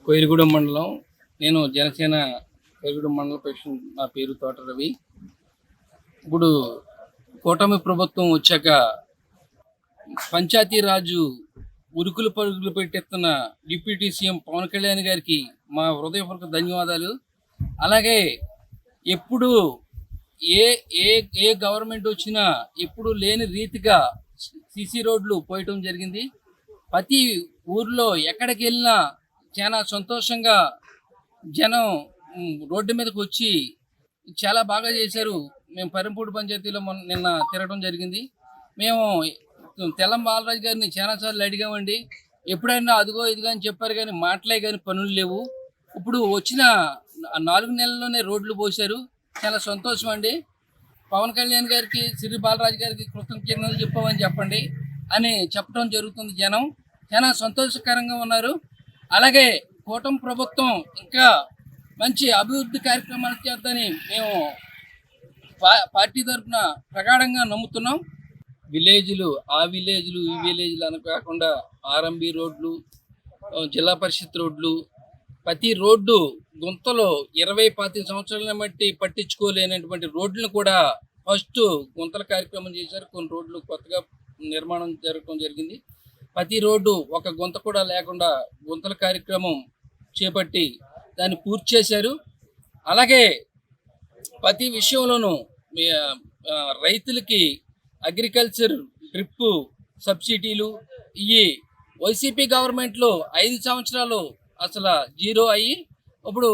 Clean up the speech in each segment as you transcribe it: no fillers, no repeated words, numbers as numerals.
కోయిలగూడెం మండలం. నేను జనసేన కోయిలగూడెం మండల ప్రెసిడెంట్. నా పేరు తోట రవి. ఇప్పుడు కూటమి ప్రభుత్వం వచ్చాక పంచాయతీరాజు ఉరుకులు పరుగులు పెట్టెత్తున్న డిప్యూటీ సీఎం పవన్ కళ్యాణ్ గారికి మా హృదయపూర్వక ధన్యవాదాలు. అలాగే ఎప్పుడు ఏ ఏ ఏ గవర్నమెంట్ వచ్చినా ఎప్పుడు లేని రీతిగా సిసి రోడ్లు పోయటం జరిగింది. ప్రతి ఊర్లో ఎక్కడికి వెళ్ళినా చాలా సంతోషంగా జనం రోడ్డు మీదకి వచ్చి చాలా బాగా చేశారు. మేము పరింపూడి పంచాయతీలో నిన్న తిరగడం జరిగింది. మేము తెల్లం బాలరాజు గారిని చాలాసార్లు అడిగామండి. ఎప్పుడైనా అదిగో ఇదిగో అని చెప్పారు, కానీ మాటలే కానీ పనులు లేవు. ఇప్పుడు వచ్చిన 4 నెలల్లోనే రోడ్లు పోశారు. చాలా సంతోషం అండి. పవన్ కళ్యాణ్ గారికి, శ్రీ బాలరాజు గారికి కృతజ్ఞతలు చెప్పమని చెప్పండి అని చెప్పడం జరుగుతుంది. జనం చాలా సంతోషకరంగా ఉన్నారు. అలాగే కూటమి ప్రభుత్వం ఇంకా మంచి అభివృద్ధి కార్యక్రమాలు చేద్దని మేము పార్టీ తరఫున ప్రగాఢంగా నమ్ముతున్నాం. విలేజ్లు, ఆ విలేజ్లు, ఈ విలేజ్లు అని కాకుండా ఆర్ఎంబి రోడ్లు, జిల్లా పరిషత్ రోడ్లు, ప్రతి రోడ్డు గుంతలో 20-25 సంవత్సరాల బట్టి పట్టించుకోలేనటువంటి రోడ్లను కూడా ఫస్ట్ గుంతల కార్యక్రమం చేశారు. కొన్ని రోడ్లు కొత్తగా నిర్మాణం జరగడం జరిగింది. ప్రతి రోడ్డు ఒక గుంత కూడా లేకుండా గుంతల కార్యక్రమం చేపట్టి దాన్ని పూర్తి చేశారు. అలాగే ప్రతి విషయంలోనూ రైతులకి అగ్రికల్చర్ డ్రిప్ సబ్సిడీలు ఇవి వైసీపీ గవర్నమెంట్లో 5 సంవత్సరాలు అసలు జీరో అయ్యి, ఇప్పుడు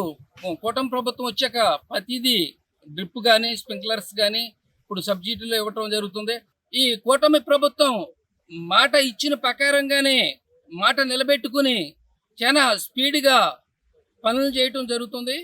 కూటమి ప్రభుత్వం వచ్చాక ప్రతిదీ డ్రిప్ కానీ స్ప్రింక్లర్స్ కానీ ఇప్పుడు సబ్సిడీలు ఇవ్వటం జరుగుతుంది. ఈ కూటమి ప్రభుత్వం మాట ఇచ్చిన ప్రకారంగానే మాట నిలబెట్టుకుని చాలా స్పీడ్గా పనులు చేయటం జరుగుతుంది.